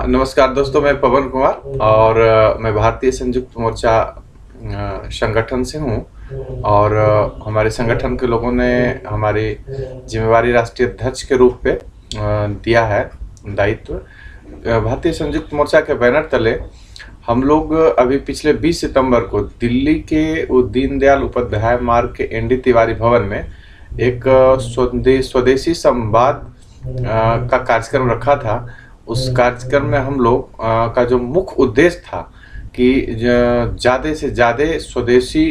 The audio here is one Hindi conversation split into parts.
नमस्कार दोस्तों, मैं पवन कुमार और मैं भारतीय संयुक्त मोर्चा संगठन से हूँ। और हमारे संगठन के लोगों ने हमारी जिम्मेवारी राष्ट्रीय अध्यक्ष के रूप पे दिया है दायित्व। भारतीय संयुक्त मोर्चा के बैनर तले हम लोग अभी पिछले 20 सितंबर को दिल्ली के दीनदयाल उपाध्याय मार्ग के एनडी तिवारी भवन में एक स्वदेशी संवाद का कार्यक्रम रखा था। उस कार्यक्रम में हम लोग का जो मुख्य उद्देश्य था कि ज़्यादा से ज़्यादा स्वदेशी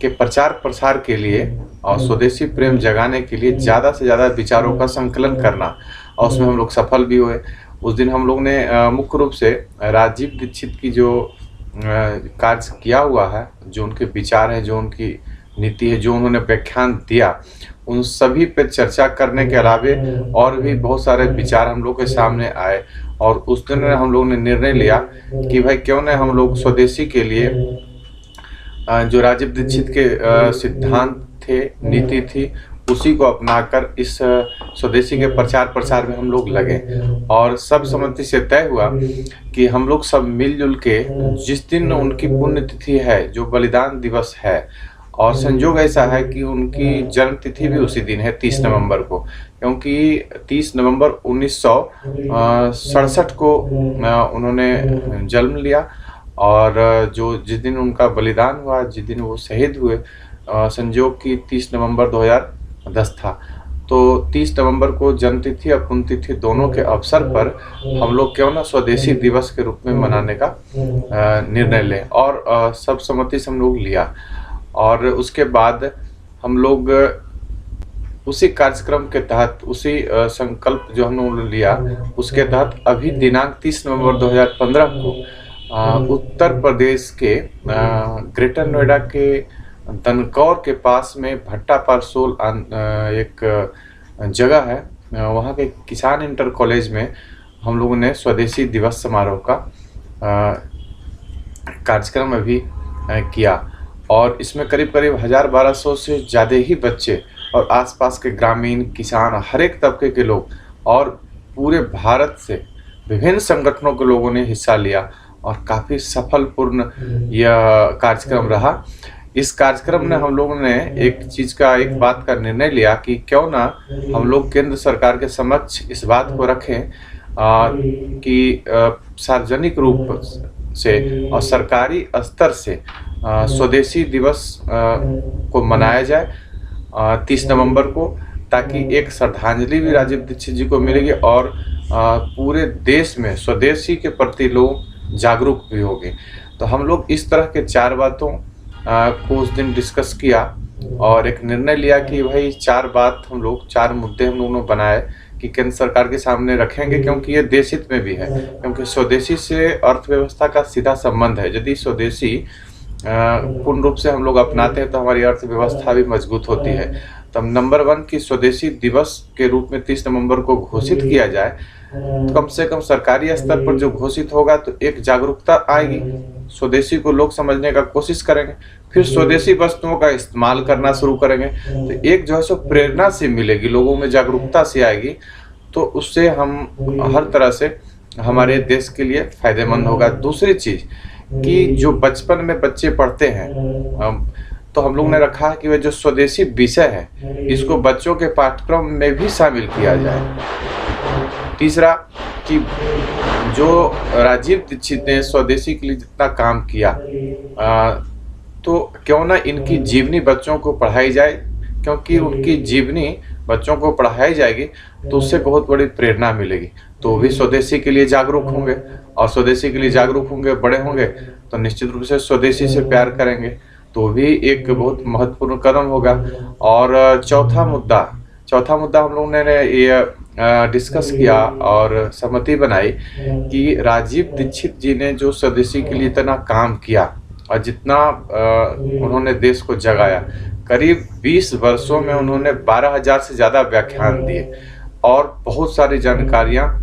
के प्रचार प्रसार के लिए और स्वदेशी प्रेम जगाने के लिए ज़्यादा से ज़्यादा विचारों का संकलन करना, और उसमें हम लोग सफल भी हुए। उस दिन हम लोग ने मुख्य रूप से राजीव दीक्षित की जो कार्य किया हुआ है, जो उनके विचार है, जो उनकी नीति है, जो उन्होंने व्याख्यान दिया, उन सभी पे चर्चा करने के अलावे और भी बहुत सारे विचार हम लोग के सामने आए। और उस दिन हम लोग ने निर्णय लिया कि भाई क्यों न हम लोग स्वदेशी के लिए जो राजीव दीक्षित के सिद्धांत थे, नीति थी, उसी को अपनाकर इस स्वदेशी के प्रचार प्रसार में हम लोग लगे। और सब सम्मति से तय हुआ कि हम लोग सब मिलजुल के जिस दिन उनकी पुण्यतिथि है, जो बलिदान दिवस है, और संयोग ऐसा है कि उनकी जन्म तिथि भी उसी दिन है 30 नवंबर को, क्योंकि 30 नवंबर 1967 को उन्होंने जन्म लिया। और जो जिस दिन उनका बलिदान हुआ, जिस दिन वो शहीद हुए, संयोग की 30 नवंबर 2010 था। तो 30 नवंबर को जन्म तिथि और पुण्यतिथि दोनों के अवसर पर हम लोग क्यों ना स्वदेशी दिवस के रूप में मनाने का निर्णय लें, और सब सम्मति से हम लोग लिया। और उसके बाद हम लोग उसी कार्यक्रम के तहत, उसी संकल्प जो हम लोगों ने लिया, उसके तहत अभी दिनांक 30 नवंबर 2015 को उत्तर प्रदेश के ग्रेटर नोएडा के दनकौर के पास में भट्टा पारसोल एक जगह है, वहाँ के किसान इंटर कॉलेज में हम लोगों ने स्वदेशी दिवस समारोह का कार्यक्रम अभी किया। और इसमें करीब 1000-1200 से ज़्यादा ही बच्चे और आसपास के ग्रामीण किसान, हर एक तबके के लोग और पूरे भारत से विभिन्न संगठनों के लोगों ने हिस्सा लिया, और काफ़ी सफलपूर्ण यह कार्यक्रम रहा। इस कार्यक्रम में हम लोगों ने एक बात का निर्णय लिया कि क्यों ना हम लोग केंद्र सरकार के समक्ष इस बात को रखें कि सार्वजनिक रूप से और सरकारी स्तर से स्वदेशी दिवस को मनाया जाए 30 नवंबर को, ताकि एक श्रद्धांजलि भी राजीव दीक्षित जी को मिलेगी और पूरे देश में स्वदेशी के प्रति लोग जागरूक भी होंगे। तो हम लोग इस तरह के 4 बातों को उस दिन डिस्कस किया और एक निर्णय लिया कि भाई 4 मुद्दे हम लोगों ने बनाए कि केंद्र सरकार के सामने रखेंगे, क्योंकि ये देश हित में भी है, क्योंकि स्वदेशी से अर्थव्यवस्था का सीधा संबंध है। यदि स्वदेशी पूर्ण रूप से हम लोग अपनाते हैं तो हमारी अर्थव्यवस्था भी मजबूत होती है। तो नंबर 1 की स्वदेशी दिवस के रूप में 30 नवंबर को घोषित किया जाए, तो कम से कम सरकारी स्तर पर जो घोषित होगा तो एक जागरूकता आएगी, स्वदेशी को लोग समझने का कोशिश करेंगे, फिर स्वदेशी वस्तुओं का इस्तेमाल करना शुरू करेंगे। तो एक जो है सो प्रेरणा से मिलेगी, लोगों में जागरूकता से आएगी, तो उससे हम हर तरह से हमारे देश के लिए फायदेमंद होगा। दूसरी चीज़ कि जो बचपन में बच्चे पढ़ते हैं, तो हम लोग ने रखा है कि वह जो स्वदेशी विषय है, इसको बच्चों के पाठ्यक्रम में भी शामिल किया जाए। तीसरा कि जो राजीव दीक्षित ने स्वदेशी के लिए जितना काम किया, तो क्यों ना इनकी जीवनी बच्चों को पढ़ाई जाए, क्योंकि उनकी जीवनी बच्चों को पढ़ाई जाएगी तो उससे बहुत बड़ी प्रेरणा मिलेगी। तो भी स्वदेशी के लिए जागरूक होंगे, और स्वदेशी के लिए जागरूक होंगे, बड़े होंगे तो निश्चित रूप से स्वदेशी से प्यार करेंगे, तो भी एक बहुत महत्वपूर्ण कदम होगा। और चौथा मुद्दा हम लोगों ने ये डिस्कस किया और सहमति बनाई कि राजीव दीक्षित जी ने जो स्वदेशी के लिए इतना काम किया और जितना उन्होंने देश को जगाया, करीब 20 वर्षों में उन्होंने 12,000 से ज़्यादा व्याख्यान दिए और बहुत सारी जानकारियाँ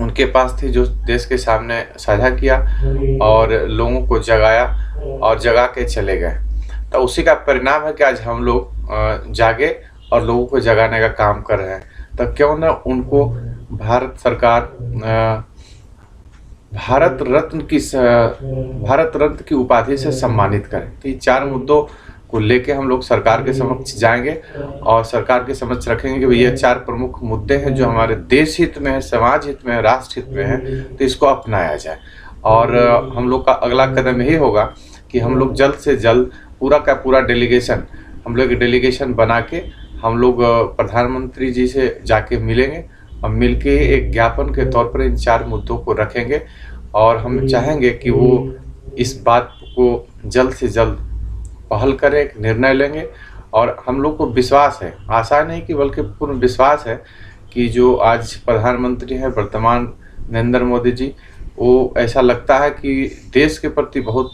उनके पास थी जो देश के सामने साझा किया और लोगों को जगाया और जगा के चले गए। तो उसी का परिणाम है कि आज हम लोग जागे और लोगों को जगाने का काम कर रहे हैं। तो क्यों ना उनको भारत सरकार भारत रत्न की उपाधि से सम्मानित करें। तो ये 4 मुद्दों को लेके हम लोग सरकार के समक्ष जाएंगे और सरकार के समक्ष रखेंगे कि ये 4 प्रमुख मुद्दे हैं जो हमारे देश हित में है, समाज हित में है, राष्ट्र हित में है, तो इसको अपनाया जाए। और हम लोग का अगला कदम यही होगा कि हम लोग जल्द से जल्द पूरा का पूरा डेलीगेशन, हम लोग डेलीगेशन बना के हम लोग प्रधानमंत्री जी से जाके मिलेंगे और मिलके एक ज्ञापन के तौर पर इन 4 मुद्दों को रखेंगे और हम चाहेंगे कि वो इस बात को जल्द से जल्द पहल करें, एक निर्णय लेंगे। और हम लोग को विश्वास है, आशा नहीं कि बल्कि पूर्ण विश्वास है कि जो आज प्रधानमंत्री हैं वर्तमान नरेंद्र मोदी जी, वो ऐसा लगता है कि देश के प्रति बहुत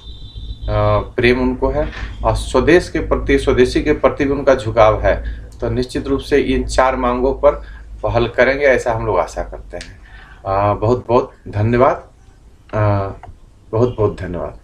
प्रेम उनको है और स्वदेश के प्रति, स्वदेशी के प्रति भी उनका झुकाव है। तो निश्चित रूप से इन 4 मांगों पर पहल करेंगे, ऐसा हम लोग आशा करते हैं। बहुत बहुत धन्यवाद। बहुत बहुत धन्यवाद।